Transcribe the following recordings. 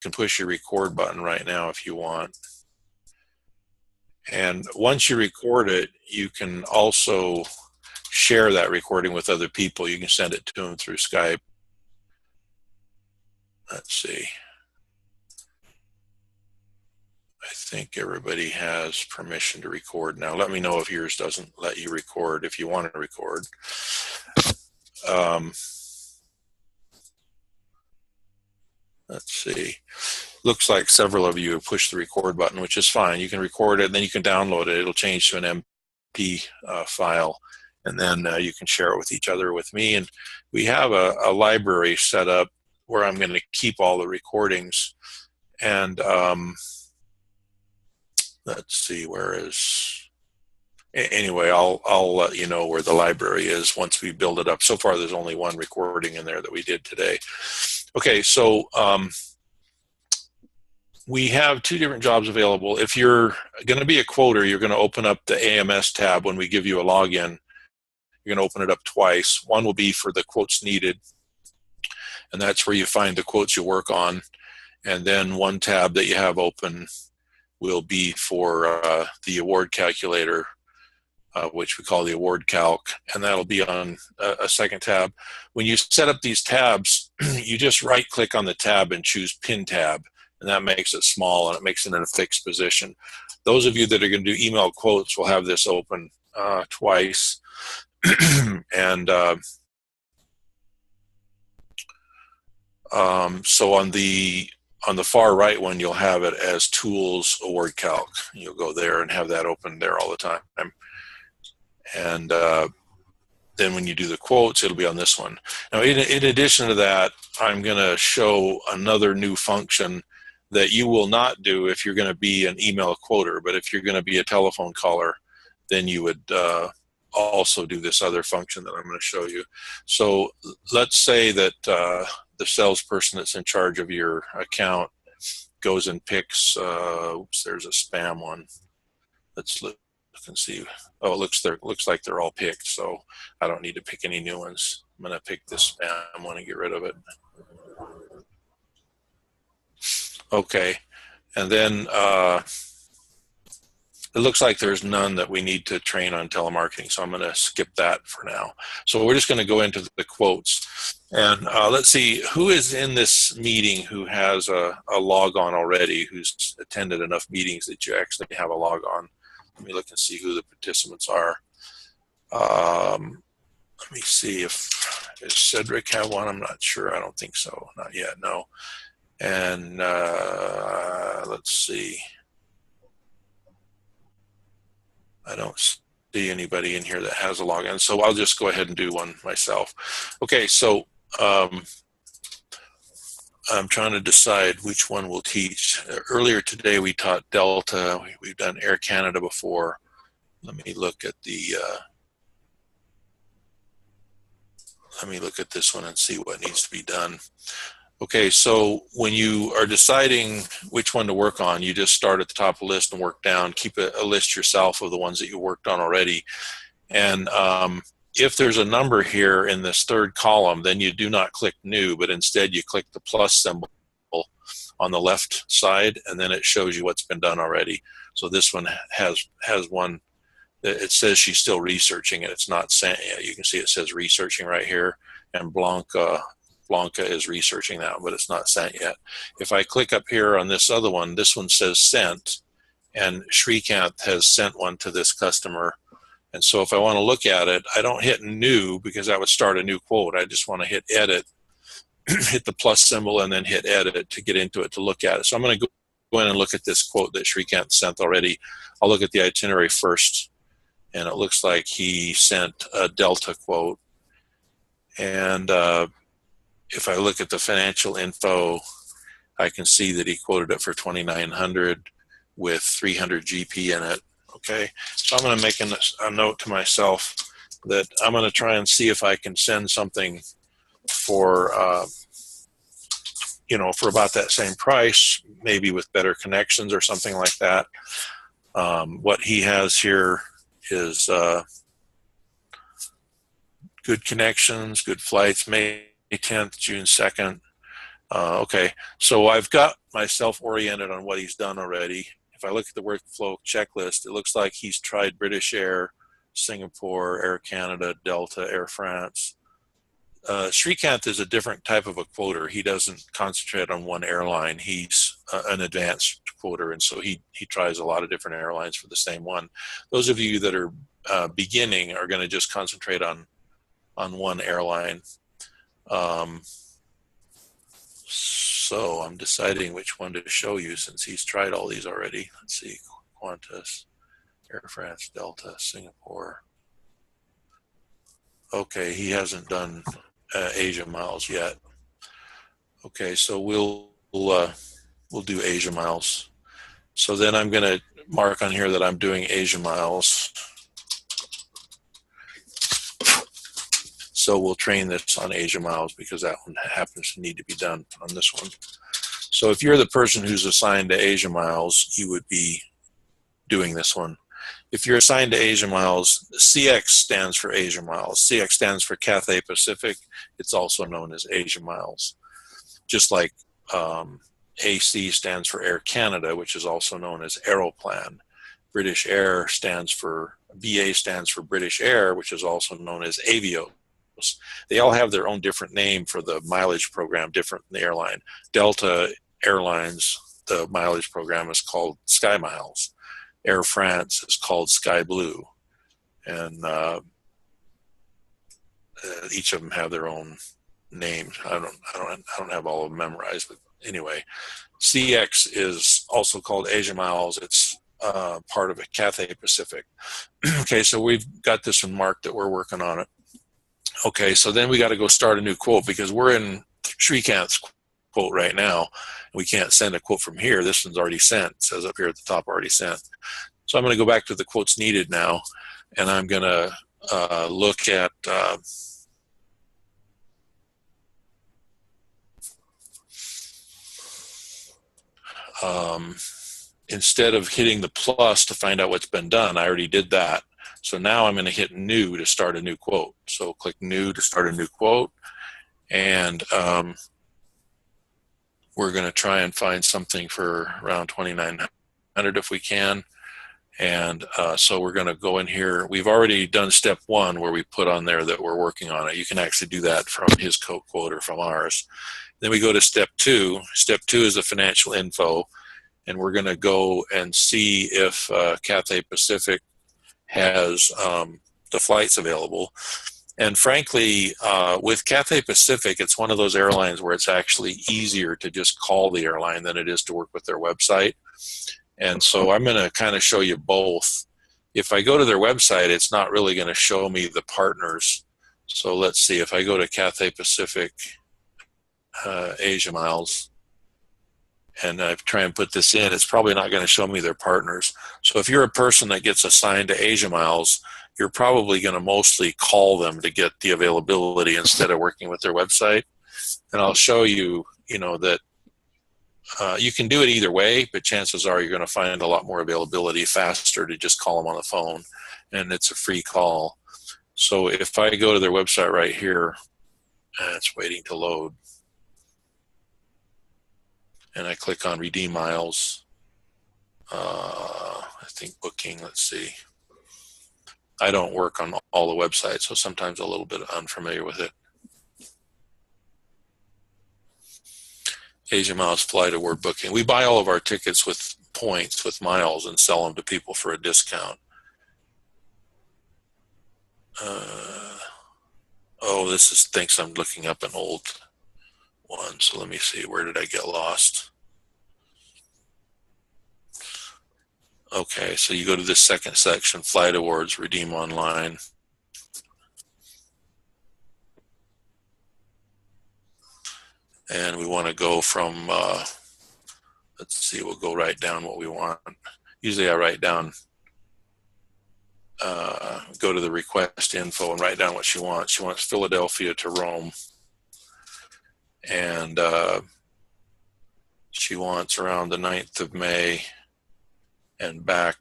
can push your record button right now if you want. And once you record it, you can also share that recording with other people. You can send it to them through Skype. Let's see. I think everybody has permission to record now. Let me know if yours doesn't let you record, if you want to record. Let's see. Looks like several of you have pushed the record button, which is fine. You can record it, and then you can download it. It'll change to an MP file, and then you can share it with each other, with me. And we have a library set up where I'm going to keep all the recordings. And let's see, where is... Anyway, I'll let you know where the library is once we build it up. So far, there's only one recording in there that we did today. Okay, so we have two different jobs available. If you're going to be a quoter, you're going to open up the AMS tab when we give you a login. You're going to open it up twice. One will be for the quotes needed, and that's where you find the quotes you work on. And then one tab that you have open will be for the award calculator, which we call the award calc, and that'll be on a second tab. When you set up these tabs, you just right click on the tab and choose pin tab, and that makes it small and it makes it in a fixed position. Those of you that are going to do email quotes will have this open twice. And so on the far right one, you'll have it as Tools Award Calc. You'll go there and have that open there all the time. And then when you do the quotes, it'll be on this one. Now, in addition to that, I'm going to show another new function that you will not do if you're going to be an email quoter. But if you're going to be a telephone caller, then you would also do this other function that I'm going to show you. So let's say that the salesperson that's in charge of your account goes and picks, oops, there's a spam one. Let's look and see. Oh, it looks like they're all picked, so I don't need to pick any new ones. I'm going to pick this spam one and get rid of it. Okay, and then it looks like there's none that we need to train on telemarketing, so I'm going to skip that for now. So we're just going to go into the quotes. And let's see, who is in this meeting who has a log on already, who's attended enough meetings that you actually have a log on? Let me look and see who the participants are. Let me see if, does Cedric have one? I'm not sure. I don't think so. Not yet, no. And let's see. I don't see anybody in here that has a login, so I'll just go ahead and do one myself. Okay, so I'm trying to decide which one we'll teach. Earlier today we taught Delta. We've done Air Canada before. Let me look at the this one and see what needs to be done. Okay, so when you are deciding which one to work on, you just start at the top of the list and work down. Keep a list yourself of the ones that you worked on already. And if there's a number here in this third column, then you do not click new, but instead you click the plus symbol on the left side, and then it shows you what's been done already. So this one has one. It says she's still researching it. It's not sent yet. You can see it says researching right here, and Blanca is researching that, but it's not sent yet. If I click up here on this other one, this one says sent, and Srikanth has sent one to this customer. And so if I want to look at it, I don't hit new because that would start a new quote. I just want to hit edit, hit the plus symbol, and then hit edit to get into it to look at it. So I'm going to go in and look at this quote that Srikanth sent already. I'll look at the itinerary first, and it looks like he sent a Delta quote. And if I look at the financial info, I can see that he quoted it for $2,900 with 300 GP in it. Okay, so I'm going to make a note to myself that I'm going to try and see if I can send something for, for about that same price, maybe with better connections or something like that. What he has here is good connections, good flights, May 10th, June 2nd. Okay, so I've got myself oriented on what he's done already. If I look at the workflow checklist, it looks like he's tried British Air, Singapore, Air Canada, Delta, Air France. Srikanth is a different type of a quoter. He doesn't concentrate on one airline. He's an advanced quoter, and so he tries a lot of different airlines for the same one. Those of you that are beginning are going to just concentrate on one airline. So I'm deciding which one to show you since he's tried all these already. Let's see, Qantas, Air France, Delta, Singapore. Okay, he hasn't done Asia miles yet. Okay, so we'll do Asia miles. So then I'm going to mark on here that I'm doing Asia miles. So we'll train this on Asia miles because that one happens to need to be done on this one. So if you're the person who's assigned to Asia miles, you would be doing this one. If you're assigned to Asia miles, CX stands for Asia miles. CX stands for Cathay Pacific. It's also known as Asia miles. Just like AC stands for Air Canada, which is also known as Aeroplan. British Air stands for, BA stands for British Air, which is also known as Avios. They all have their own different name for the mileage program, different than the airline. Delta Airlines, the mileage program is called Sky Miles. Air France is called Sky Blue, and each of them have their own names. I don't have all of them memorized, but anyway, CX is also called Asia Miles. It's part of a Cathay Pacific. Okay, so we've got this one marked that we're working on it. Okay, so then we got to go start a new quote because we're in Srikanth's quote right now. We can't send a quote from here. This one's already sent. It says up here at the top, already sent. So I'm going to go back to the quotes needed now, and I'm going to look at instead of hitting the plus to find out what's been done, I already did that. So now I'm going to hit new to start a new quote. So click new to start a new quote, and we're going to try and find something for around 2,900 if we can. And so we're going to go in here. We've already done step one where we put on there that we're working on it. You can actually do that from his quote or from ours. Then we go to step two. Step two is the financial info. And we're going to go and see if Cathay Pacific has the flights available. And frankly, with Cathay Pacific, it's one of those airlines where it's actually easier to just call the airline than it is to work with their website. And so I'm going to kind of show you both. If I go to their website, it's not really going to show me the partners. So let's see, if I go to Cathay Pacific Asia Miles, and I try and put this in, it's probably not going to show me their partners. So if you're a person that gets assigned to Asia Miles, you're probably going to mostly call them to get the availability instead of working with their website. And I'll show you, that you can do it either way, but chances are you're going to find a lot more availability faster to just call them on the phone, and it's a free call. So if I go to their website right here, it's waiting to load, and I click on redeem miles, I think booking, let's see. I don't work on all the websites, so sometimes a little bit unfamiliar with it. Asia Miles flight award booking. We buy all of our tickets with points, with miles, and sell them to people for a discount. Oh, this thinks I'm looking up an old one, so let me see. Where did I get lost? Okay, so you go to this second section, flight awards, redeem online. And we want to go from, let's see, we'll go write down what we want. Usually I write down, go to the request info and write down what she wants. She wants Philadelphia to Rome. And she wants around the 9th of May and back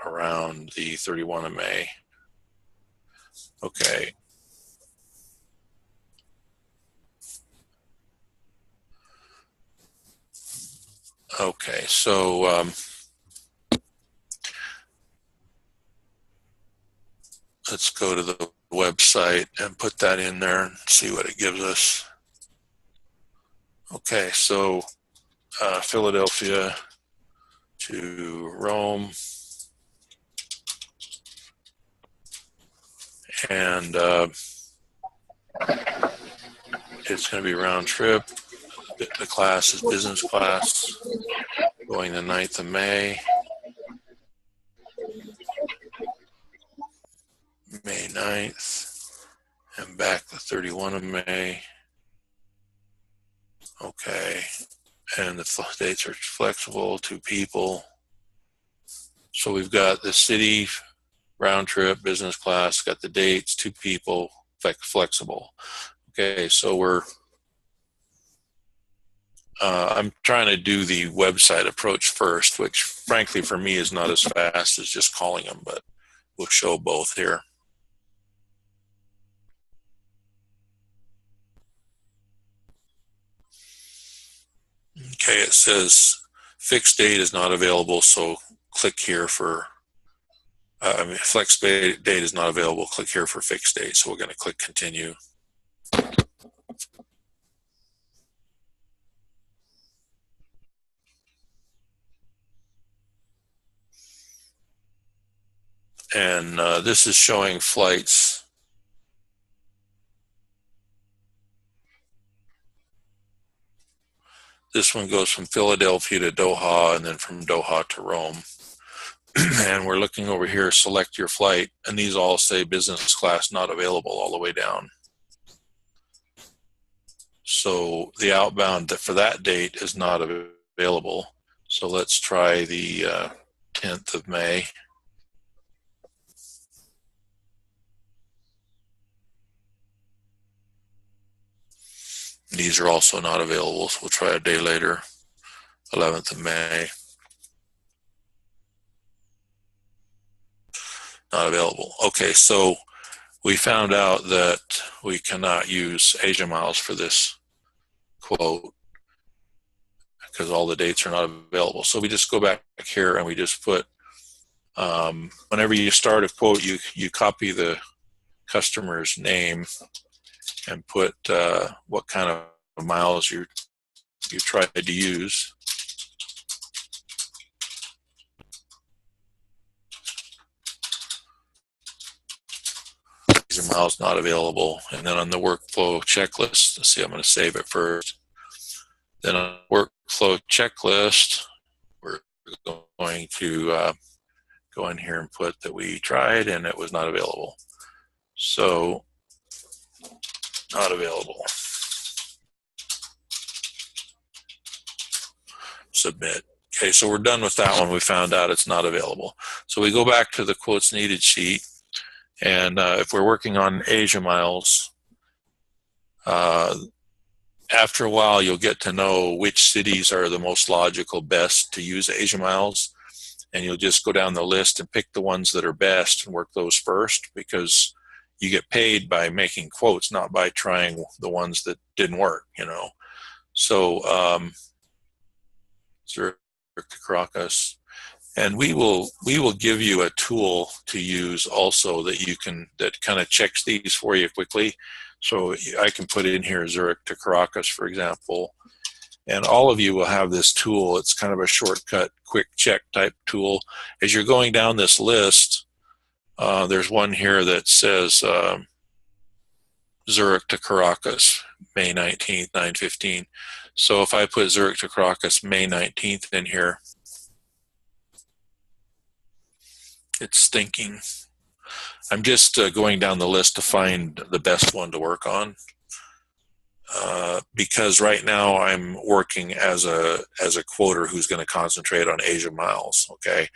around the 31 of May. Okay. Okay, so let's go to the website and put that in there and see what it gives us. Okay, so Philadelphia to Rome, and it's going to be round trip. The class is business class, going the 9th of May, May 9th, and back the 31 of May. Okay, and the dates are flexible, 2 people. So we've got the city, round trip, business class, got the dates, 2 people, flexible. Okay, so I'm trying to do the website approach first, which frankly for me is not as fast as just calling them, but we'll show both here. Okay, it says fixed date is not available, so click here for, flex date is not available, click here for fixed date. So we're going to click continue. And this is showing flights. This one goes from Philadelphia to Doha and then from Doha to Rome. And we're looking over here, select your flight, and these all say business class not available all the way down. So the outbound for that date is not available. So let's try the 10th of May. These are also not available, so we'll try a day later, 11th of May. Not available. Okay, so we found out that we cannot use Asia miles for this quote because all the dates are not available. So we just go back here and we just put, whenever you start a quote, you copy the customer's name and put what kind of miles you tried to use. These are miles not available. And then on the workflow checklist, let's see, I'm going to save it first. Then on the workflow checklist, we're going to go in here and put that we tried and it was not available. So, not available. Submit. Okay, so we're done with that one. We found out it's not available. So we go back to the quotes needed sheet. And if we're working on Asia miles, after a while, you'll get to know which cities are the most logical, best to use Asia miles. And you'll just go down the list and pick the ones that are best and work those first, because you get paid by making quotes, not by trying the ones that didn't work, you know. So Zurich to Caracas. And we will give you a tool to use also that kind of checks these for you quickly. So I can put in here Zurich to Caracas, for example, and all of you will have this tool. It's kind of a shortcut, quick check type tool. As you're going down this list, there's one here that says Zurich to Caracas, May 19th, 9:15. So if I put Zurich to Caracas, May 19th in here, it's thinking. I'm just going down the list to find the best one to work on, because right now I'm working as a quoter who's going to concentrate on Asia miles. Okay,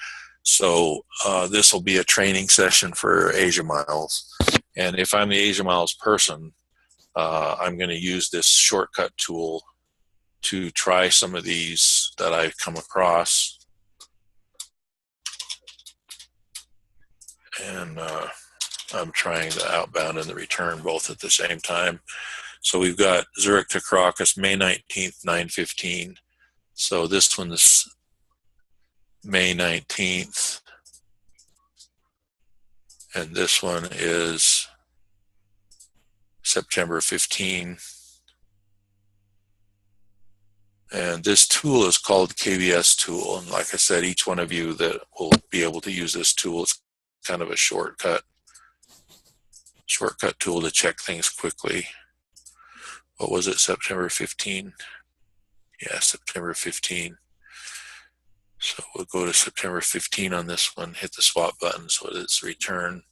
so this will be a training session for Asia miles, and if I'm the Asia miles person, I'm going to use this shortcut tool to try some of these that I've come across. And I'm trying the outbound and the return both at the same time. So we've got Zurich to Caracas, May 19th, 9:15. So this one is May 19th, and this one is September 15. And this tool is called KBS tool. And like I said, each one of you that will be able to use this tool is kind of a shortcut tool to check things quickly. What was it, September 15? Yeah, September 15. So we'll go to September 15 on this one, hit the swap button so it's return.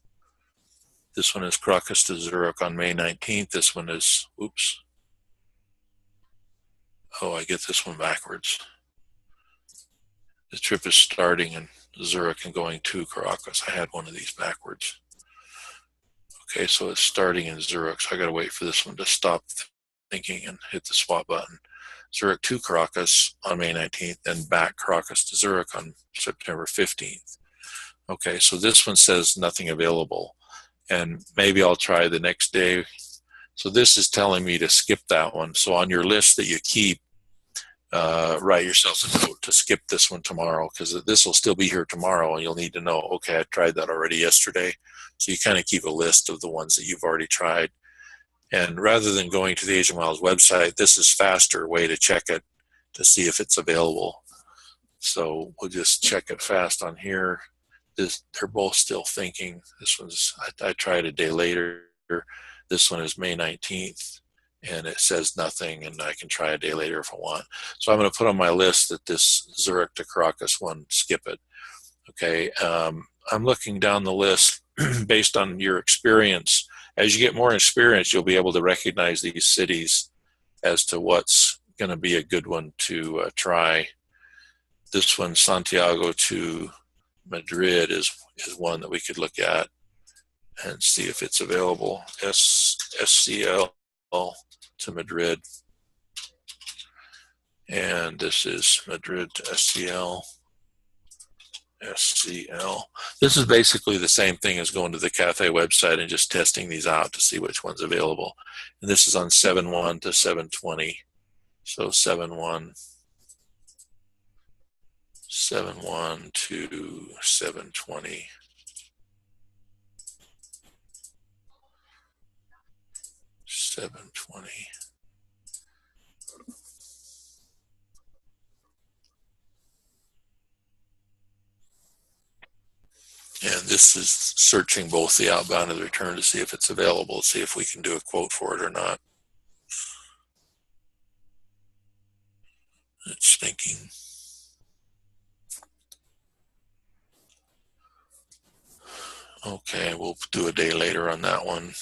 This one is Caracas to Zurich on May 19th. This one is, oops. Oh, I get this one backwards. The trip is starting in Zurich and going to Caracas. I had one of these backwards. Okay, so it's starting in Zurich, so I gotta wait for this one to stop thinking and hit the swap button. Zurich to Caracas on May 19th, and back Caracas to Zurich on September 15th. Okay, so this one says nothing available, and maybe I'll try the next day. So this is telling me to skip that one. So on your list that you keep, write yourself a note to skip this one tomorrow, because this will still be here tomorrow and you'll need to know, okay, I tried that already yesterday. So you kind of keep a list of the ones that you've already tried. And rather than going to the Asian Miles website, this is a faster way to check it to see if it's available. So we'll just check it fast on here. They're both still thinking. This one's, I tried a day later. This one is May 19th. And it says nothing, and I can try a day later if I want. So I'm going to put on my list that this Zurich to Caracas one, skip it. Okay, I'm looking down the list based on your experience. As you get more experience, you'll be able to recognize these cities as to what's going to be a good one to try. This one, Santiago to Madrid, is one that we could look at and see if it's available. SCL to Madrid, and this is Madrid to SCL. This is basically the same thing as going to the Cathay website and just testing these out to see which one's available. And this is on 7/1 to 7/20. So 7/1 to 7/20. And this is searching both the outbound and the return to see if it's available, see if we can do a quote for it or not. It's thinking. Okay, we'll do a day later on that one.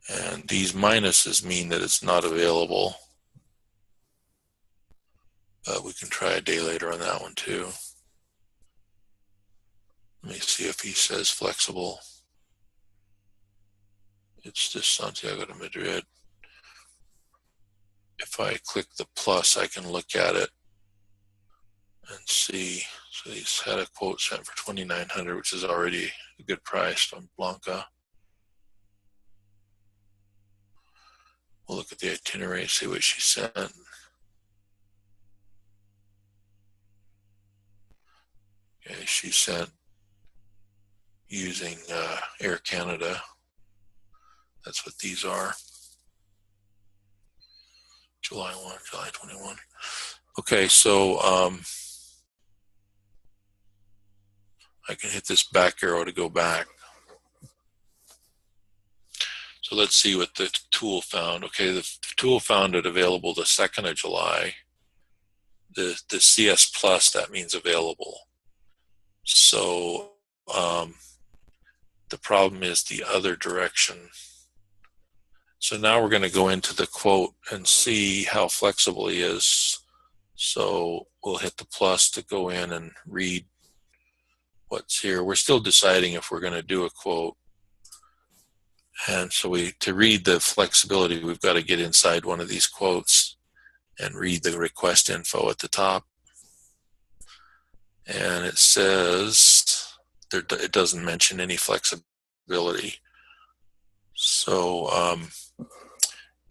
And these minuses mean that it's not available. But we can try a day later on that one too. Let me see if he says flexible. It's just Santiago to Madrid. If I click the plus, I can look at it and see. So he's had a quote sent for $2,900, which is already a good price from Blanca. We'll look at the itinerary, see what she sent. Okay, she sent using Air Canada. That's what these are. July 1, July 21. Okay, so I can hit this back arrow to go back. So let's see what the tool found. Okay, the tool found it available the 2nd of July. The CS plus, that means available. So the problem is the other direction. So now we're going to go into the quote and see how flexible he is. So we'll hit the plus to go in and read what's here. We're still deciding if we're going to do a quote. And so to read the flexibility, we've got to get inside one of these quotes and read the request info at the top. And it says, it doesn't mention any flexibility. So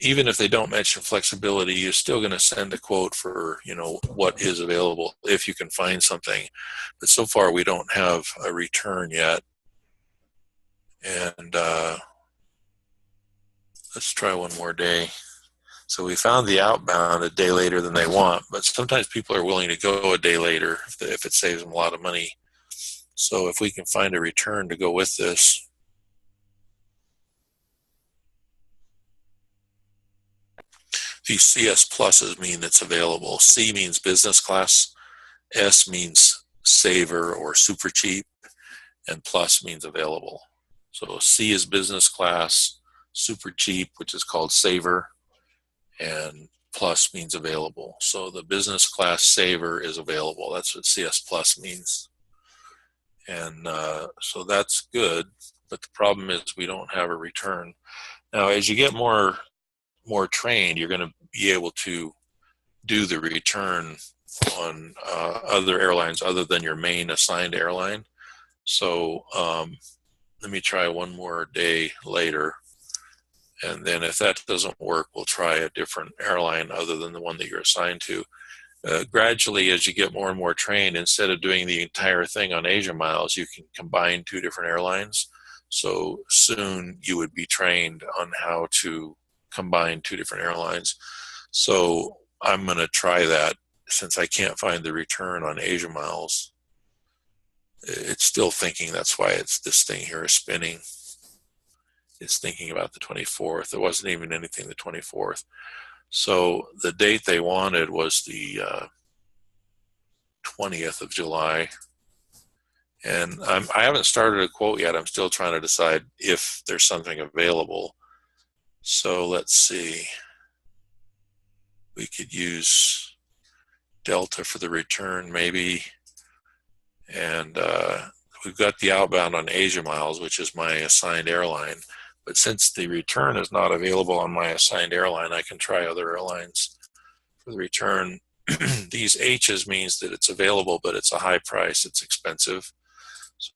even if they don't mention flexibility, you're still going to send a quote for, what is available if you can find something. But so far we don't have a return yet. And let's try one more day. So we found the outbound a day later than they want, but sometimes people are willing to go a day later if it saves them a lot of money. So if we can find a return to go with this, these CS pluses mean it's available. C means business class, S means saver or super cheap, and plus means available. So C is business class, super cheap, which is called saver, and plus means available. So the business class saver is available. That's what CS plus means. And so that's good, but the problem is we don't have a return. Now, as you get more trained, you're going to be able to do the return on other airlines other than your main assigned airline. So let me try one more day later. And then if that doesn't work, we'll try a different airline other than the one that you're assigned to. Gradually, as you get more and more trained, instead of doing the entire thing on Asia Miles, you can combine two different airlines. So soon you would be trained on how to combine two different airlines. So I'm going to try that since I can't find the return on Asia Miles. It's still thinking, that's why it's this thing here is spinning. It's thinking about the 24th. There wasn't even anything the 24th. So the date they wanted was the 20th of July. And I haven't started a quote yet. I'm still trying to decide if there's something available. So let's see. We could use Delta for the return maybe. And we've got the outbound on Asia Miles, which is my assigned airline. But since the return is not available on my assigned airline, I can try other airlines for the return. These H's means that it's available, but it's a high price. It's expensive. So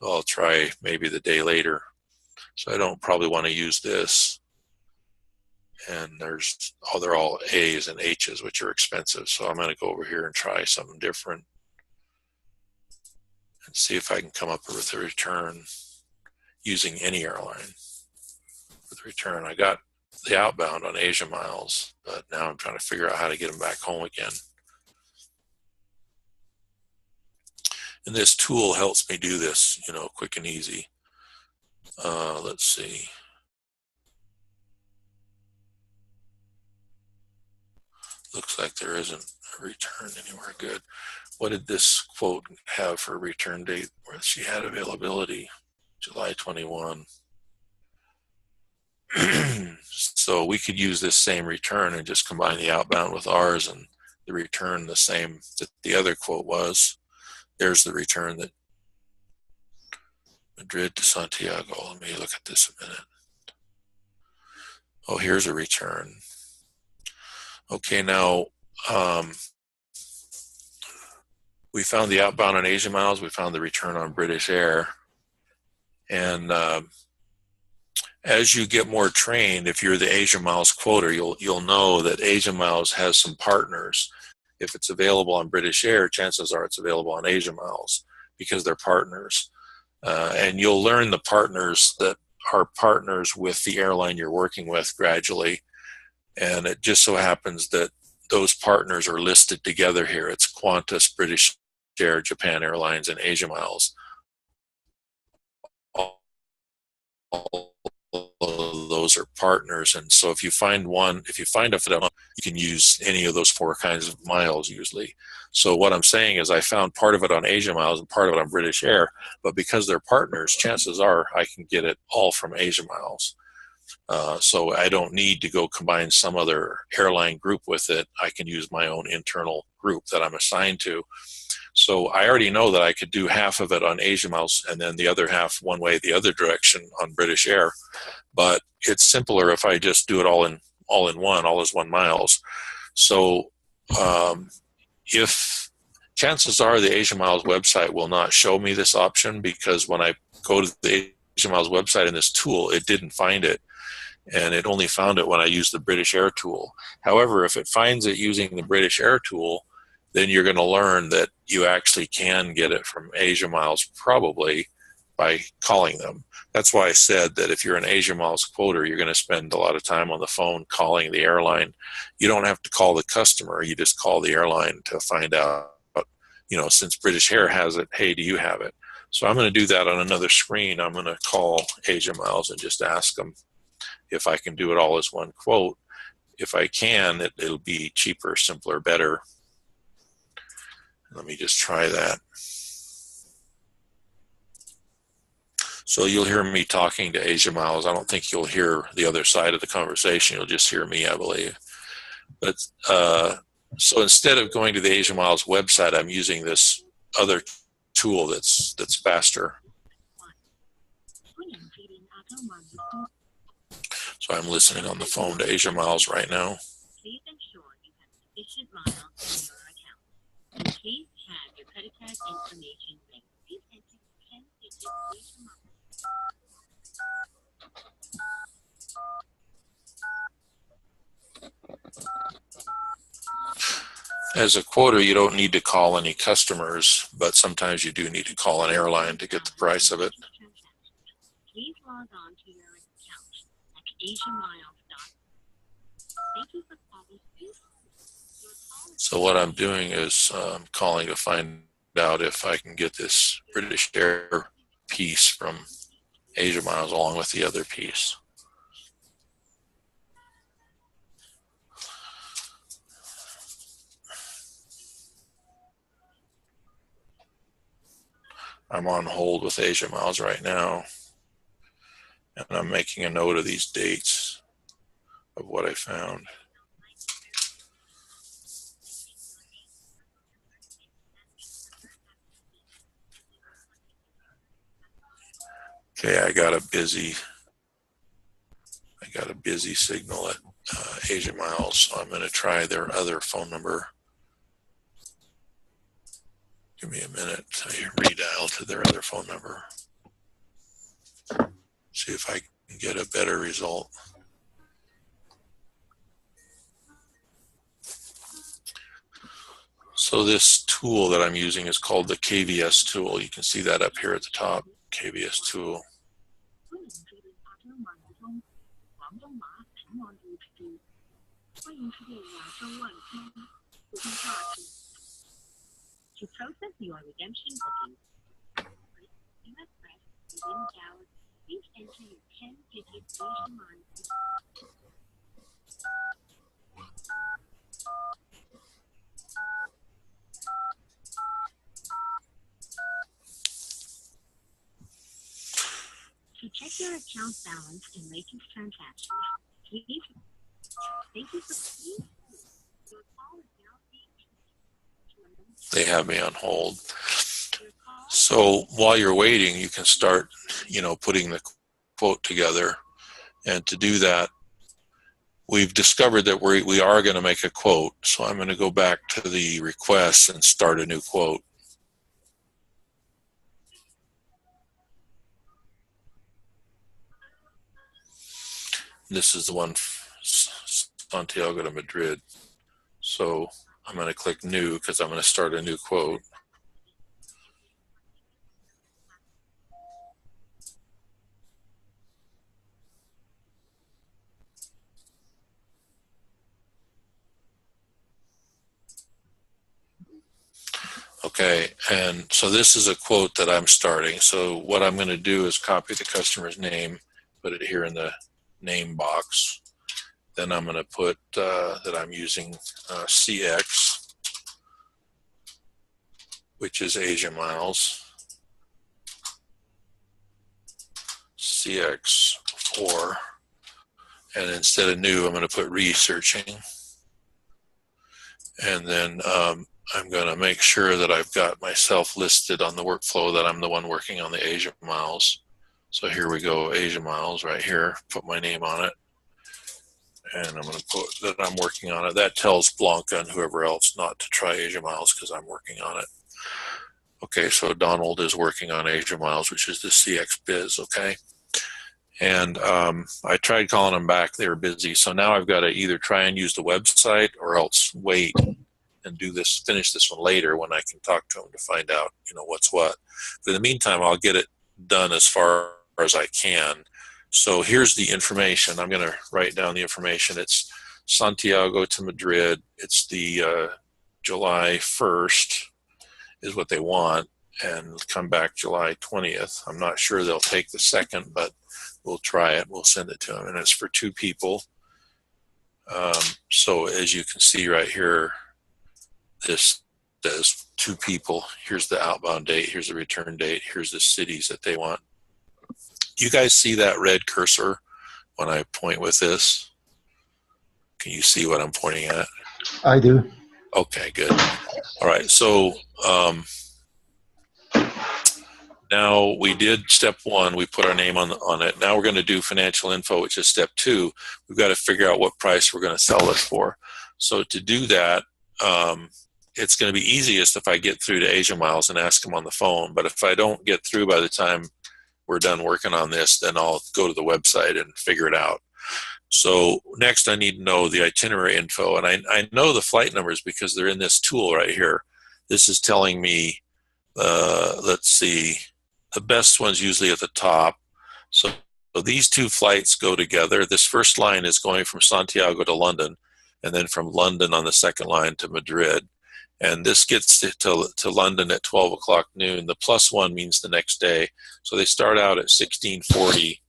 I'll try maybe the day later. So I don't probably want to use this. And they're all A's and H's, which are expensive. So I'm going to go over here and try something different and see if I can come up with a return using any airline. For the return, I got the outbound on Asia Miles, but now I'm trying to figure out how to get them back home again. And this tool helps me do this, quick and easy. Let's see. Looks like there isn't a return anywhere good. What did this quote have for a return date where she had availability? July 21. So we could use this same return and just combine the outbound with ours and the return the same that the other quote was. There's the return that Madrid to Santiago. Let me look at this a minute. Oh, here's a return. Okay, now we found the outbound on Asia Miles. We found the return on British Air. And as you get more trained, if you're the Asia Miles quoter, you'll know that Asia Miles has some partners. If it's available on British Air, chances are it's available on Asia Miles because they're partners. And you'll learn the partners that are partners with the airline you're working with gradually. And it just so happens that those partners are listed together here. It's Qantas, British Air, Japan Airlines, and Asia Miles. All of those are partners. And so if you find a FCDA, you can use any of those four kinds of miles usually. So what I'm saying is I found part of it on Asia Miles and part of it on British Air, but because they're partners, chances are I can get it all from Asia Miles. So I don't need to go combine some other airline group with it. I can use my own internal group that I'm assigned to. So I already know that I could do half of it on Asia Miles and then the other half one way, the other direction on British Air. But it's simpler if I just do it all as 1 miles. So if chances are the Asia Miles website will not show me this option because when I go to the Asia Miles website in this tool, it didn't find it. And it only found it when I used the British Air tool. However, if it finds it using the British Air tool, then you're going to learn that you actually can get it from Asia Miles probably by calling them. That's why I said that if you're an Asia Miles quoter, you're going to spend a lot of time on the phone calling the airline. You don't have to call the customer. You just call the airline to find out, since British Air has it, hey, do you have it? So I'm going to do that on another screen. I'm going to call Asia Miles and just ask them if I can do it all as one quote. If I can, it'll be cheaper, simpler, better. Let me just try that. So you'll hear me talking to Asia Miles. I don't think you'll hear the other side of the conversation. You'll just hear me, I believe. But so instead of going to the Asia Miles website, I'm using this other tool that's faster. So I'm listening on the phone to Asia Miles right now. Please ensure you have sufficient miles in your account. Please have your credit card information ready. Please enter 10-digit Asia Miles. As a quoter, you don't need to call any customers, but sometimes you do need to call an airline to get the price of it. Please log on to your account at asiamiles.com. Thank you for calling. So what I'm doing is calling to find out if I can get this British Air piece from Asia Miles along with the other piece. I'm on hold with Asia Miles right now, and I'm making a note of these dates of what I found. Okay, I got a busy signal at Asia Miles, so I'm going to try their other phone number. Give me a minute to redial to their other phone number. See if I can get a better result. So this tool that I'm using is called the KVS tool. You can see that up here at the top, KVS tool. To process your redemption booking, you must press within hours. Please enter your 10-digit Asia Miles. To check your account balance and latest transactions, please. Thank you for please. Your call is now being. They have me on hold. So while you're waiting, you can start, putting the quote together. And to do that, we've discovered that we are going to make a quote. So I'm going to go back to the request and start a new quote. This is the one, Santiago to Madrid. So I'm going to click new because I'm going to start a new quote. Okay, and so this is a quote that I'm starting. So what I'm going to do is copy the customer's name, put it here in the name box. Then I'm going to put that I'm using CX, which is Asia Miles, CX4, and instead of new, I'm going to put researching. And then I'm going to make sure that I've got myself listed on the workflow that I'm the one working on the Asia Miles. So here we go, Asia Miles right here, put my name on it. And I'm going to put that I'm working on it. That tells Blanca and whoever else not to try Asia Miles because I'm working on it. Okay, so Donald is working on Asia Miles, which is the CX biz, okay? And I tried calling them back. They were busy. So now I've got to either try and use the website or else wait and finish this one later when I can talk to them to find out, what's what. But in the meantime, I'll get it done as far as I can. So here's the information. I'm going to write down the information. It's Santiago to Madrid. It's the July 1st is what they want, and come back July 20th. I'm not sure they'll take the 2nd, but we'll try it. We'll send it to them, and it's for 2 people. So as you can see right here, this says 2 people. Here's the outbound date. Here's the return date. Here's the cities that they want. You guys see that red cursor when I point with this? Can you see what I'm pointing at? I do. Okay, good. All right, so now we did step 1. We put our name on it. Now we're going to do financial info, which is step 2. We've got to figure out what price we're going to sell this for. So to do that, it's going to be easiest if I get through to Asia Miles and ask them on the phone. But if I don't get through by the time we're done working on this, then I'll go to the website and figure it out. So next I need to know the itinerary info. And I know the flight numbers because they're in this tool right here. This is telling me, let's see, the best one's usually at the top. So these 2 flights go together. This first line is going from Santiago to London, and then from London on the second line to Madrid. And this gets to London at 12 o'clock noon. The +1 means the next day. So they start out at 16:40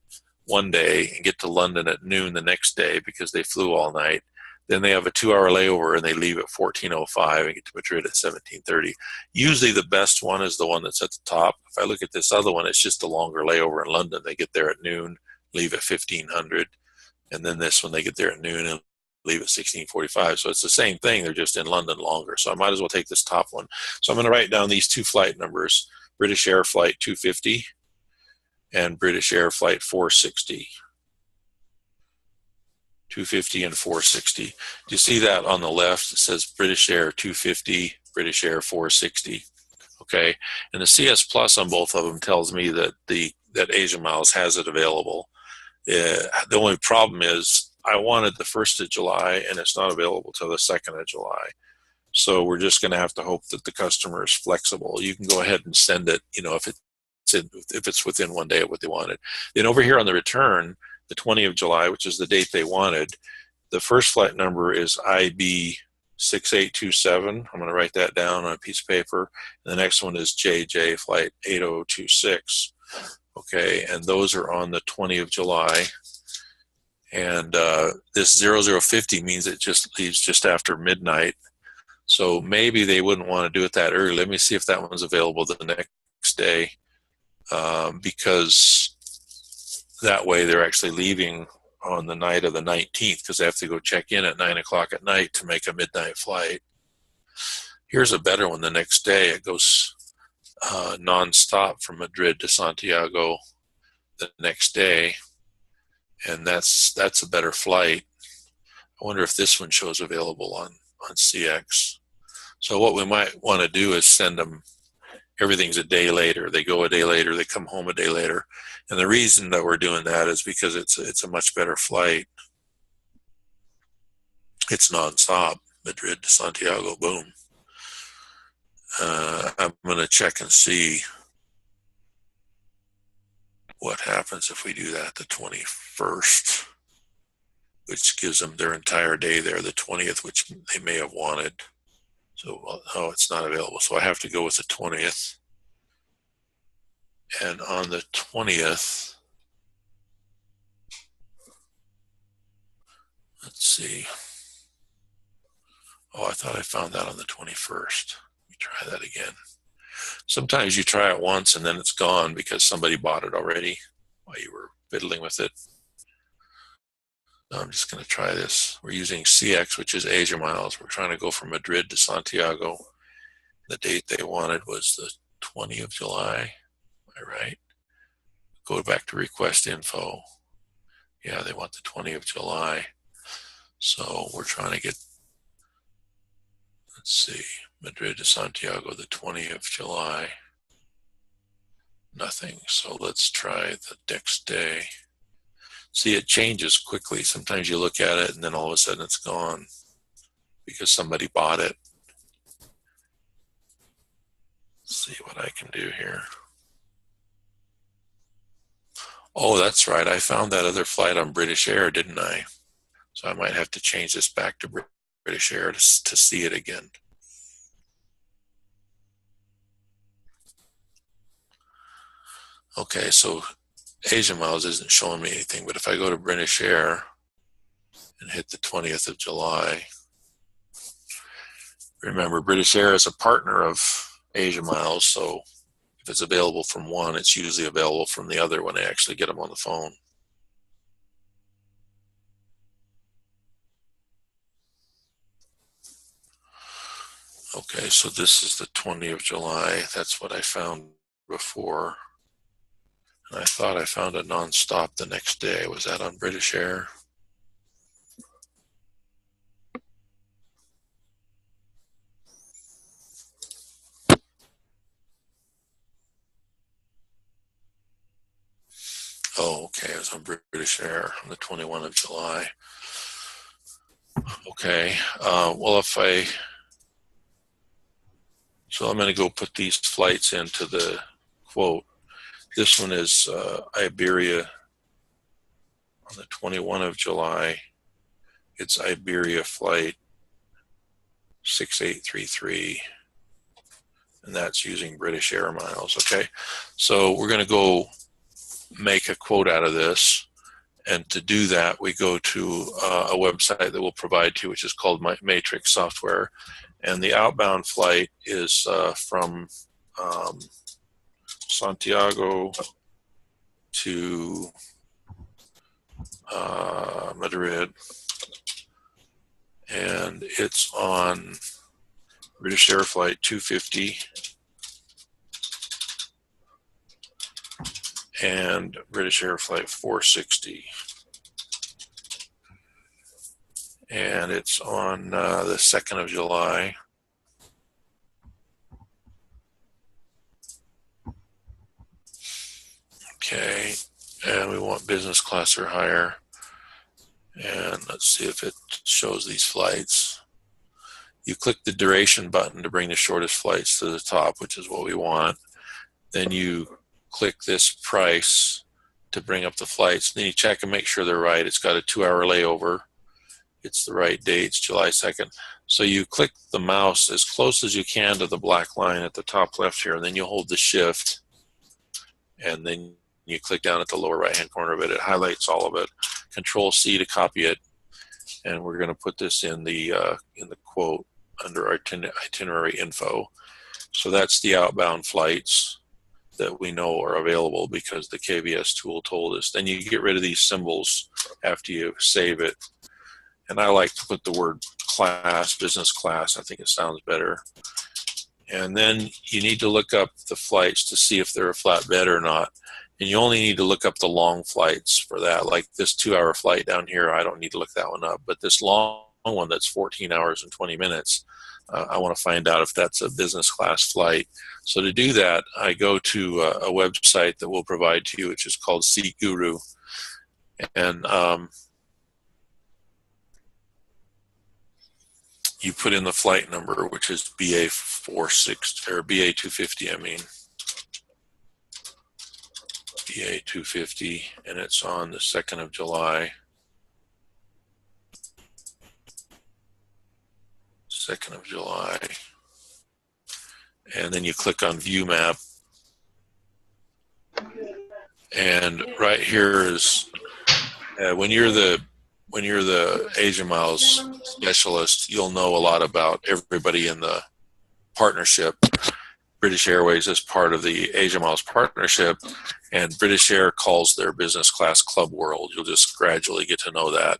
one day and get to London at noon the next day because they flew all night. Then they have a 2-hour layover and they leave at 14:05 and get to Madrid at 17:30. Usually the best one is the one that's at the top. If I look at this other one, it's just a longer layover in London. They get there at noon, leave at 1500. And then this one, they get there at noon and leave at 16:45. So it's the same thing. They're just in London longer. So I might as well take this top one. So I'm going to write down these 2 flight numbers: British Air Flight 250 and British Air Flight 460. 250 and 460. Do you see that on the left? It says British Air 250, British Air 460. Okay, and the CS Plus on both of them tells me that that Asia Miles has it available. The only problem is I wanted the 1st of July and it's not available till the 2nd of July. So we're just going to have to hope that the customer is flexible. You can go ahead and send it, if it's within one day of what they wanted. Then over here on the return, the 20th of July, which is the date they wanted, the first flight number is IB 6827. I'm going to write that down on a piece of paper. And the next one is JJ flight 8026. Okay, and those are on the 20th of July. And this 0050 means it just leaves just after midnight. So maybe they wouldn't want to do it that early. Let me see if that one's available the next day, because that way they're actually leaving on the night of the 19th because they have to go check in at 9 o'clock at night to make a midnight flight. Here's a better one the next day. It goes non-stop from Madrid to Santiago the next day, and that's a better flight. I wonder if this one shows available on CX. So what we might want to do is send them, everything's a day later. They go a day later, they come home a day later. And the reason that we're doing that is because it's a much better flight. It's nonstop, Madrid to Santiago, boom. I'm going to check and see what happens if we do that the 21st, which gives them their entire day there, the 20th, which they may have wanted. So, oh, it's not available. So I have to go with the 20th. And on the 20th, let's see. Oh, I thought I found that on the 21st. Let me try that again. Sometimes you try it once and then it's gone because somebody bought it already while you were fiddling with it. I'm just going to try this. We're using CX, which is Asia Miles. We're trying to go from Madrid to Santiago. The date they wanted was the 20th of July. Am I right? Go back to request info. Yeah, they want the 20th of July. So we're trying to get, let's see, Madrid to Santiago, the 20th of July. Nothing. So let's try the next day. See, it changes quickly. Sometimes you look at it and then all of a sudden it's gone because somebody bought it. Let's see what I can do here. Oh, that's right. I found that other flight on British Air, didn't I? So I might have to change this back to British Air to see it again. Okay, so Asia Miles isn't showing me anything, but if I go to British Air and hit the 20th of July, remember British Air is a partner of Asia Miles, so if it's available from one, it's usually available from the other when I actually get them on the phone. Okay, so this is the 20th of July. That's what I found before. And I thought I found a nonstop the next day. Was that on British Air? Oh, okay, it was on British Air on the 21st of July. Okay, well, so I'm going to go put these flights into the quote. This one is Iberia on the 21st of July. It's Iberia flight 6833, and that's using British Air miles. Okay, so we're going to go make a quote out of this. And to do that, we go to a website that we'll provide to you, which is called Matrix Software. And the outbound flight is from Santiago to Madrid. And it's on British Air Flight 250 and British Air Flight 460. And it's on the 2nd of July. Okay, and we want business class or higher. And let's see if it shows these flights. You click the duration button to bring the shortest flights to the top, which is what we want. Then you click this price to bring up the flights. Then you check and make sure they're right. It's got a 2-hour layover. It's the right date. It's July 2nd. So you click the mouse as close as you can to the black line at the top left here, and then you hold the shift, and then you click down at the lower right-hand corner of it. It highlights all of it. Control C to copy it, and we're going to put this in the quote under itinerary info. So that's the outbound flights that we know are available because the KVS tool told us. Then you get rid of these symbols after you save it. And I like to put the word class, business class. I think it sounds better. And then you need to look up the flights to see if they're a flatbed or not. And you only need to look up the long flights for that. Like this 2-hour flight down here, I don't need to look that one up. But this long one that's 14 hours and 20 minutes, I want to find out if that's a business class flight. So to do that, I go to a website that we'll provide to you, which is called Seat Guru. And you put in the flight number, which is BA46 or BA250, I mean. BA250, and it's on the 2nd of July. 2nd of July. And then you click on View Map. And right here is when you're the Asia Miles specialist, you'll know a lot about everybody in the partnership. British Airways is part of the Asia Miles partnership, and British Air calls their business class Club World. You'll just gradually get to know that.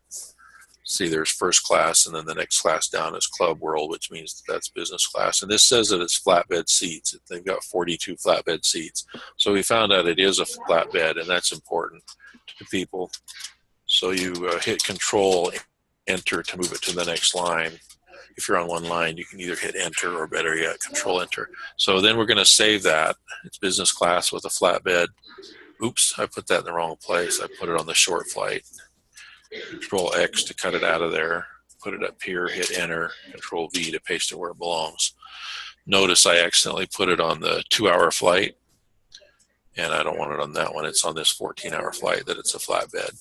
See, there's first class, and then the next class down is Club World, which means that's business class. And this says that it's flatbed seats. They've got 42 flatbed seats. So we found out it is a flatbed, and that's important to people. So you hit Control, Enter to move it to the next line. if you're on one line, you can either hit enter or better yet, control enter. So then we're going to save that. It's business class with a flatbed. Oops, I put that in the wrong place. I put it on the short flight. Control X to cut it out of there. Put it up here, hit enter, control V to paste it where it belongs. Notice I accidentally put it on the 2-hour flight, and I don't want it on that one. It's on this 14-hour flight that it's a flatbed.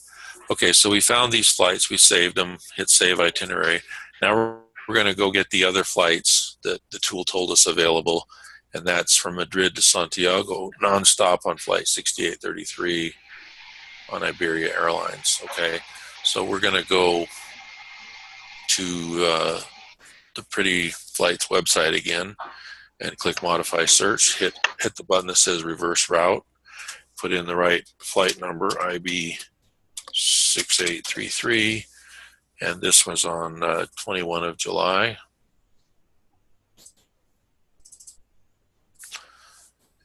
Okay, so we found these flights, we saved them, hit save itinerary. Now we're going to go get the other flights that the tool told us available, and that's from Madrid to Santiago, nonstop on flight 6833 on Iberia Airlines. Okay, so we're going to go to the Pretty Flights website again and click modify search, hit the button that says reverse route, put in the right flight number, IB 6833, and this was on 21 of July.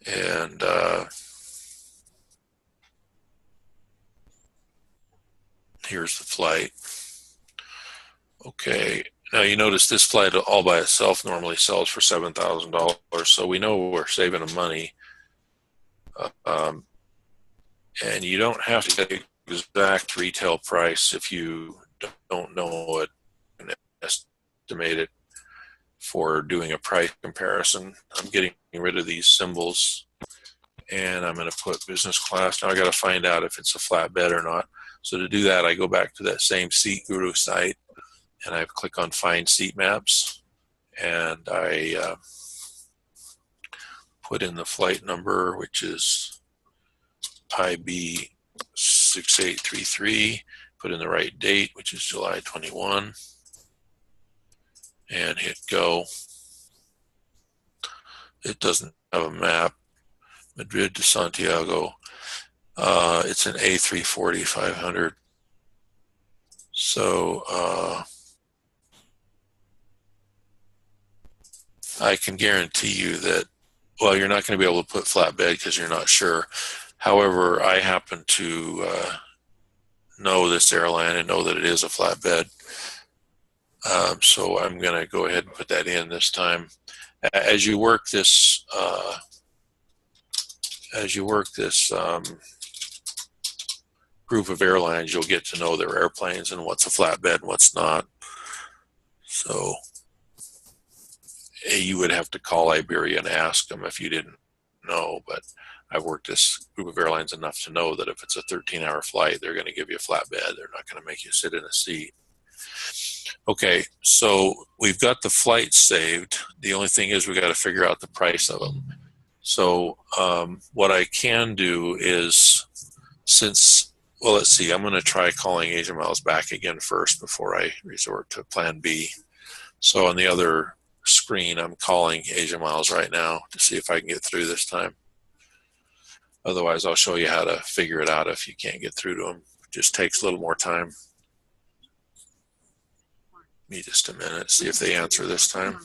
And here's the flight. Okay, now you notice this flight all by itself normally sells for $7,000, so we know we're saving them money. And you don't have to get the exact retail price if you don't know what an estimate it for doing a price comparison. I'm getting rid of these symbols, and I'm going to put business class. Now I got to find out if it's a flatbed or not. So to do that, I go back to that same Seat Guru site, and I click on Find Seat Maps, and I put in the flight number, which is IB 6833, put in the right date, which is July 21, and hit go. It doesn't have a map. Madrid to Santiago. It's an A340 500. So I can guarantee you that, well, you're not going to be able to put flatbed because you're not sure. However, I happen to know this airline and know that it is a flatbed. So I'm going to go ahead and put that in this time. As you work this, group of airlines, you'll get to know their airplanes and what's a flatbed and what's not. So you would have to call Iberia and ask them if you didn't know, but I've worked this group of airlines enough to know that if it's a 13-hour flight, they're going to give you a flatbed. They're not going to make you sit in a seat. Okay, so we've got the flights saved. The only thing is we got to figure out the price of them. So what I can do is, well, let's see, I'm going to try calling Asia Miles back again first before I resort to plan B. So on the other screen, I'm calling Asia Miles right now to see if I can get through this time. Otherwise, I'll show you how to figure it out if you can't get through to them. It just takes a little more time. Give me just a minute, see if they answer this time.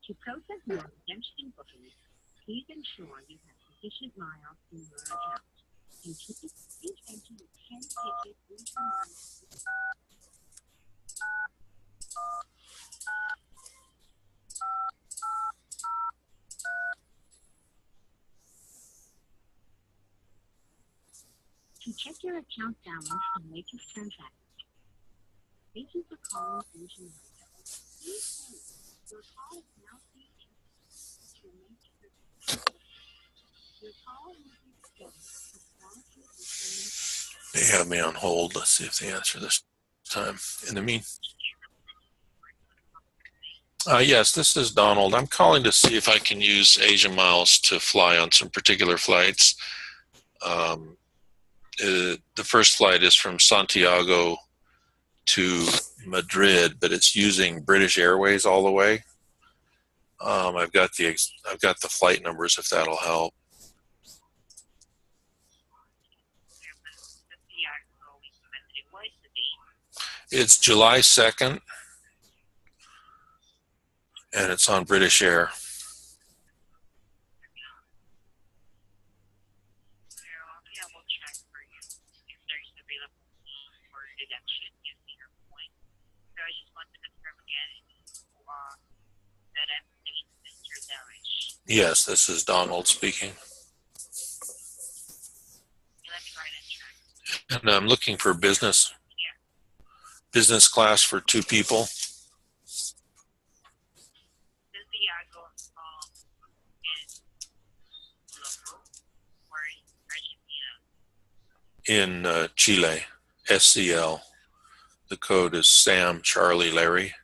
To process your redemption booking, please ensure you have sufficient miles in your account. And please enter your 10-digit reason miles. To check your account balance and latest transactions, thank you for calling Asian Miles. Please hold. Your call is now being answered. Your call will be recorded for quality and training. They have me on hold. Let's see if they answer this time. In the meantime. Yes, this is Donald. I'm calling to see if I can use Asia Miles to fly on some particular flights. The first flight is from Santiago to Madrid, but it's using British Airways all the way. I've got the flight numbers if that'll help. It's July 2nd, and it's on British Air. Yes, this is Donald speaking. Let me go ahead and check. And I'm looking for business class for 2 people Santiago in local or Argentina. in Chile, SCL. The code is Sam Charlie Larry.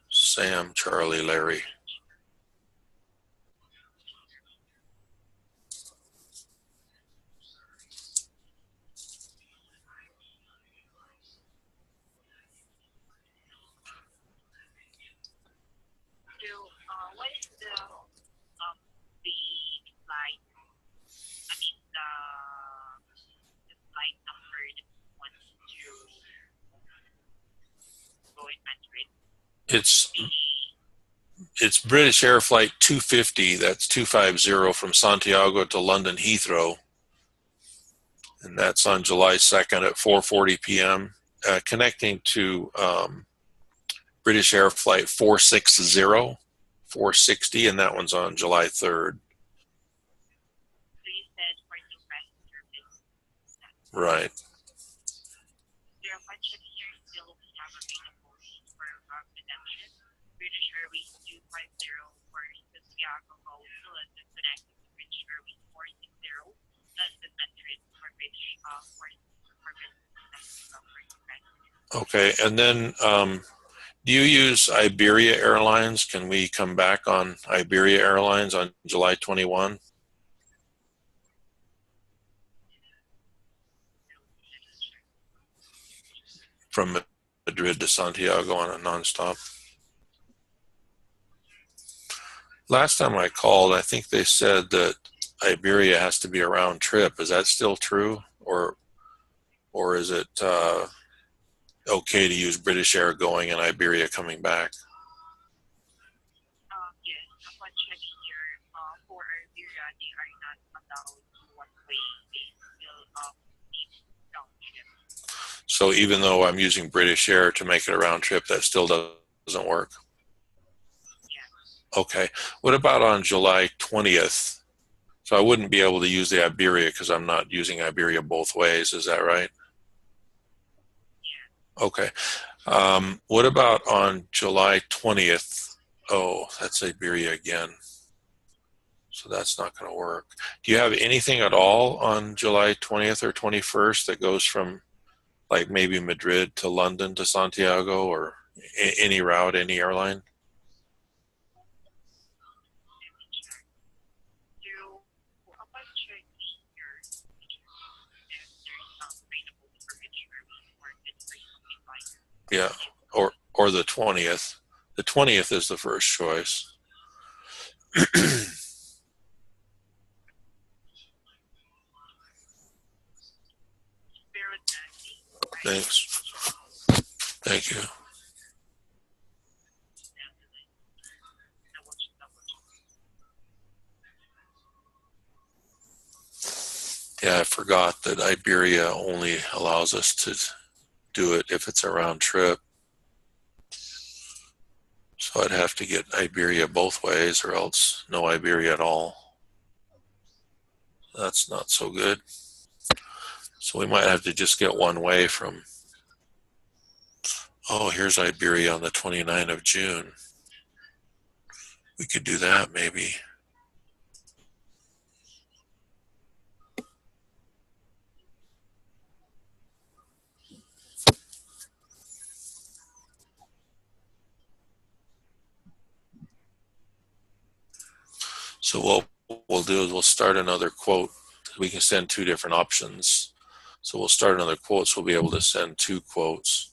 Sam Charlie Larry. So, what is the flight? I mean the flight number that wants to go in Madrid. It's British Air Flight 250. That's 250 from Santiago to London Heathrow. And that's on July 2nd at 4:40 p.m. Connecting to British Air Flight 460, and that one's on July 3rd. So you said 14 passenger business. Right. There are bunch of here still we have available for redemption. British Airways 250 for Santiago go to London connecting to British Airways 460 London Madrid for British for Okay, and then do you use Iberia Airlines? Can we come back on Iberia Airlines on July 21? From Madrid to Santiago on a nonstop. Last time I called, I think they said that Iberia has to be a round trip. Is that still true, or is it okay to use British Air going and Iberia coming back? Yes, upon checking here, for Iberia, they are not allowed to one way. They still need round trip. So even though I'm using British Air to make it a round trip, that still doesn't work? Yeah. Okay. What about on July 20th? So I wouldn't be able to use the Iberia because I'm not using Iberia both ways. Is that right? Yeah. Okay. What about on July 20th? Oh, that's Iberia again. So that's not going to work. Do you have anything at all on July 20th or 21st that goes from like maybe Madrid to London to Santiago, or any route, any airline? Let me check. So, upon checking here, if there's not available for British Airways or good for something like Yeah, or the 20th. The 20th is the first choice. Spirit Taxi. Thanks. Thank you. Yeah, I forgot that Iberia only allows us to do it if it's a round trip. So I'd have to get Iberia both ways or else no Iberia at all. That's not so good. So we might have to just get one way from, oh, here's Iberia on the 29th of June. We could do that maybe. So what we'll do is we'll start another quote. We can send 2 different options. So we'll start another quote, so we'll be able to send 2 quotes.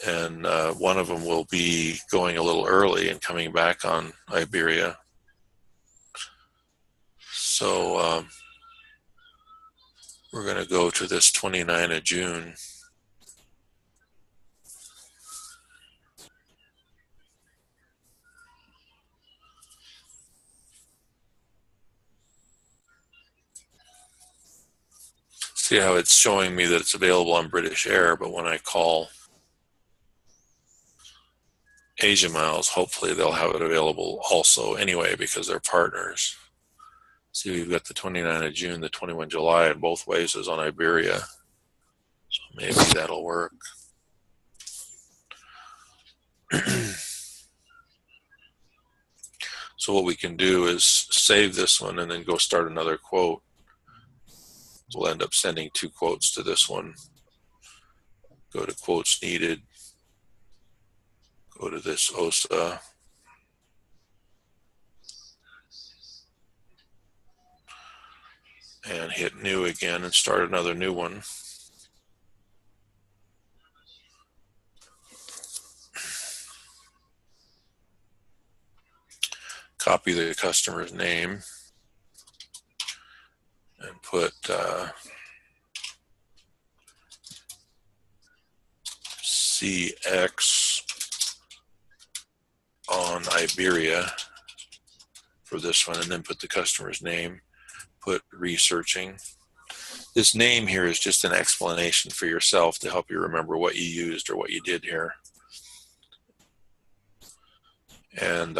And one of them will be going a little early and coming back on Iberia. So we're going to go to this 29th of June. See how it's showing me that it's available on British Air, but when I call, Asia Miles, hopefully they'll have it available also anyway because they're partners. See, we've got the 29th of June, the 21 July, and both ways is on Iberia. So maybe that'll work. So what we can do is save this one and then go start another quote. We'll end up sending 2 quotes to this one. Go to quotes needed. Go to this OSA. And hit new again and start another new one. Copy the customer's name and put CX on Iberia for this one, and then put the customer's name, put researching. This name here is just an explanation for yourself to help you remember what you used or what you did here. And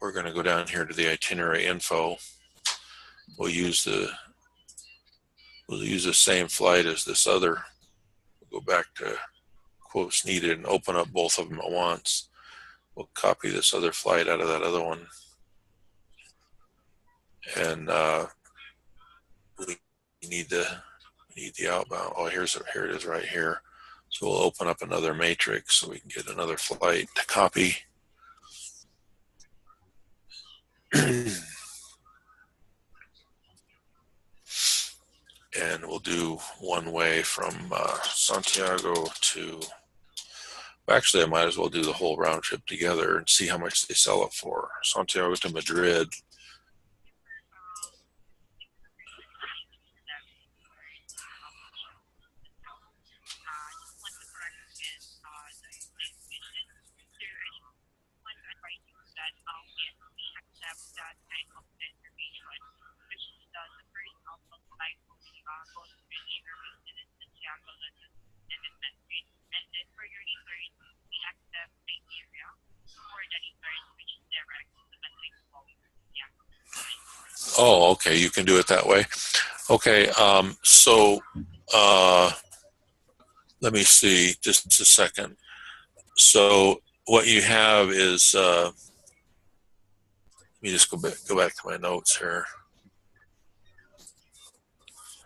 we're going to go down here to the itinerary info. We'll use the same flight as this other. We'll go back to quotes needed and open up both of them at once. We'll copy this other flight out of that other one. And we need the outbound. Oh, here it is right here. So we'll open up another matrix so we can get another flight to copy. And we'll do one way from Santiago to, actually I might as well do the whole round trip together and see how much they sell it for. Santiago to Madrid. Oh, okay, you can do it that way. Okay, so let me see, just a second. So what you have is, let me just go back to my notes here.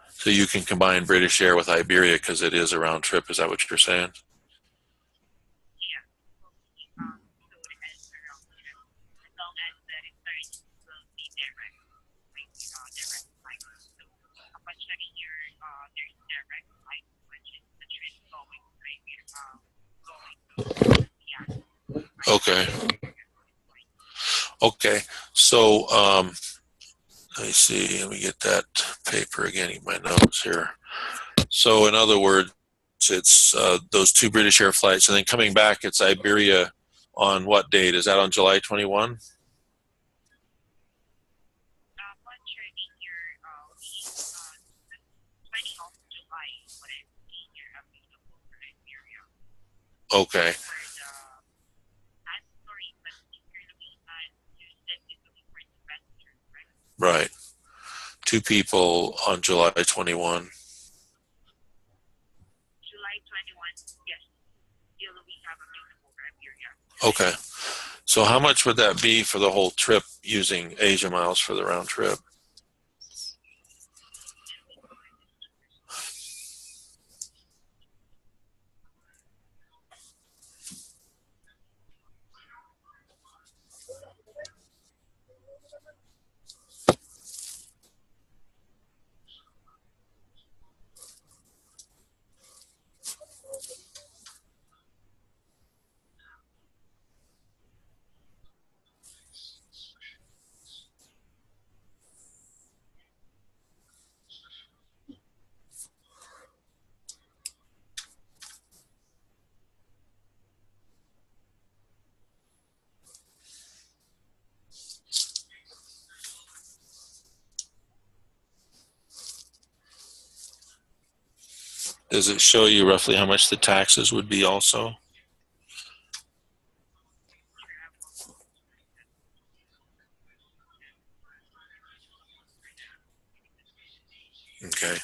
So you can combine British Air with Iberia because it is a round trip. Is that what you're saying? Okay. Okay. So let me see. Let me get that paper again. Get my notes here. So in other words, it's those 2 British Air flights, and then coming back, it's Iberia on what date? Is that on July 21? Okay. Right. 2 people on July 21. Okay. So how much would that be for the whole trip using Asia Miles for the round trip? Does it show you roughly how much the taxes would be also? Okay.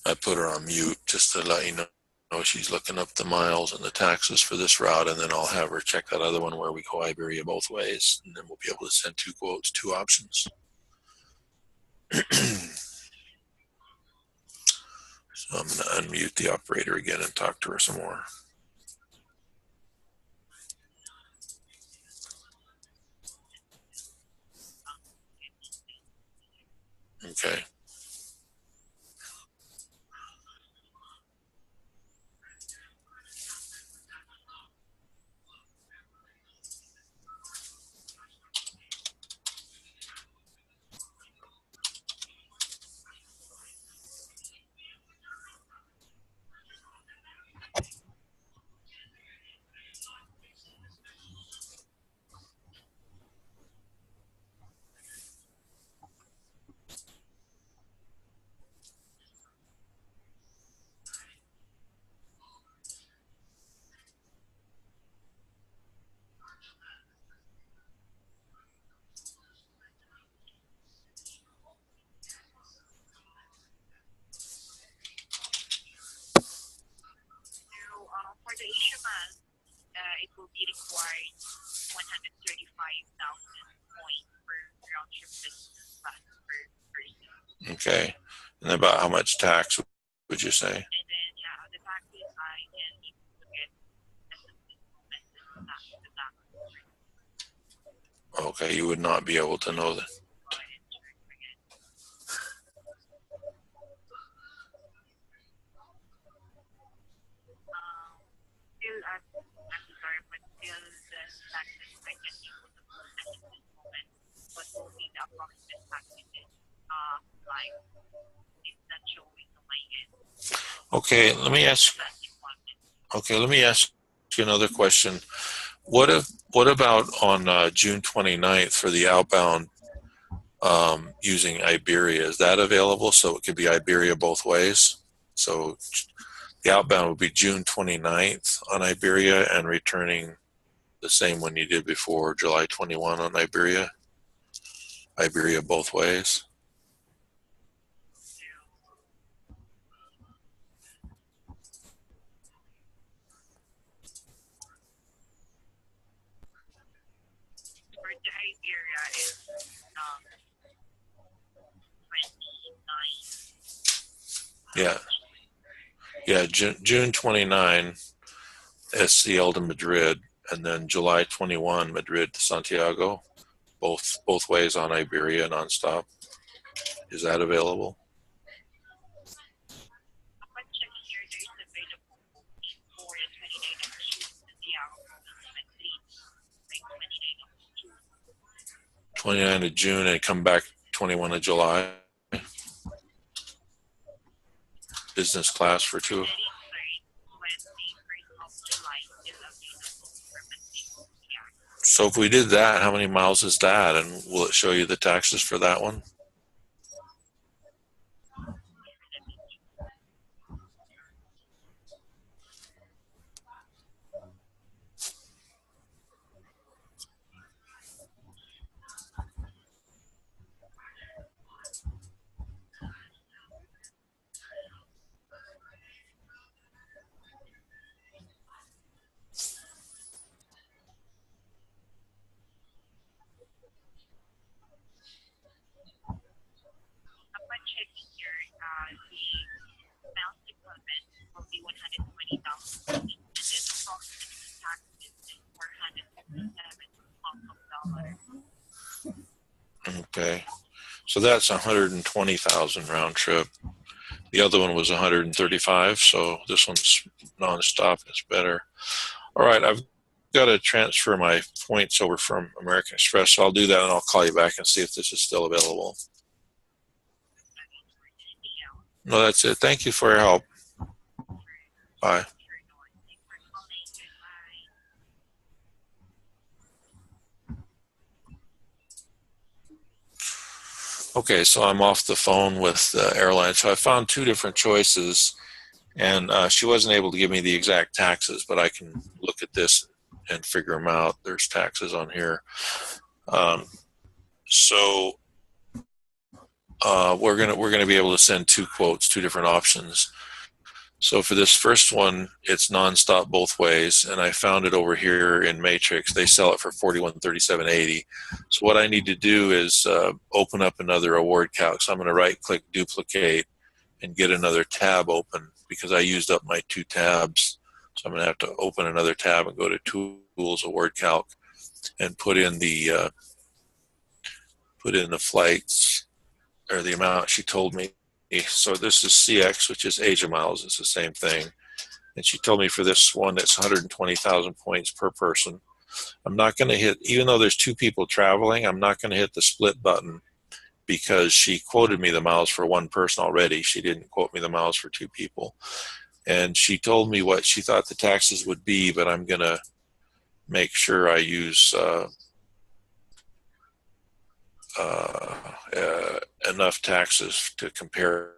I put her on mute just to let you know she's looking up the miles and the taxes for this route, and then I'll have her check that other one where we go Iberia both ways, and then we'll be able to send two quotes, two options. So I'm going to unmute the operator again and talk to her some more. Okay. For the Asia Miles, it will be required 135,000 points per round trip business class per person. Okay. And about how much tax would you say? And then, yeah, the taxes, I can need to get the tax. Okay, you would not be able to know that. Still, I'm sorry, but still the taxes I can be able to at this moment, but only the approximate taxes like it's not showing on my end. Okay, let me ask. Okay, let me ask you another question. What about on June 29th for the outbound using Iberia? Is that available? So it could be Iberia both ways. So the outbound would be June 29th on Iberia and returning the same one you did before, July 21 on Iberia. Iberia both ways. For the Iberia is 29. Yeah. Yeah, June 29, SCL to Madrid, and then July 21, Madrid to Santiago, both ways on Iberia nonstop. Is that available? Upon checking here, there is available for the 29th of June to Santiago Madrid, like 29th of June. 29 of June and come back 21 of July. Business class for two. That is when the 1st of July still available for Madrid to Santiago. So if we did that, how many miles is that? And will it show you the taxes for that one? Upon checking here, the miles deployment will be 120,000 and then approximately taxes is 457 Hong Kong dollars. Okay. So that's 120,000 round trip. The other one was 135, so this one's nonstop. It's better. All right, I've got to transfer my points over from American Express, so I'll do that and I'll call you back and see if this is still available. No, that's it. Thank you for your help. Bye. Sure, no one. Thanks for calling. Goodbye. Okay, so I'm off the phone with the airline. So I found two different choices, and she wasn't able to give me the exact taxes, but I can look at this and figure them out. There's taxes on here. Um, so we're gonna be able to send two quotes, two different options. So for this first one, it's nonstop both ways, and I found it over here in Matrix. They sell it for 4137.80. So what I need to do is open up another award calc. So I'm going to right-click duplicate and get another tab open because I used up my two tabs. So I'm going to have to open another tab and go to Tools, Award Calc, and put in the flights or the amount she told me. So this is CX, which is Asia miles. It's the same thing. And she told me for this one, it's 120,000 points per person. I'm not going to hit, even though there's two people traveling, I'm not going to hit the split button because she quoted me the miles for one person already. She didn't quote me the miles for two people. And she told me what she thought the taxes would be, but I'm going to make sure I use enough taxes to compare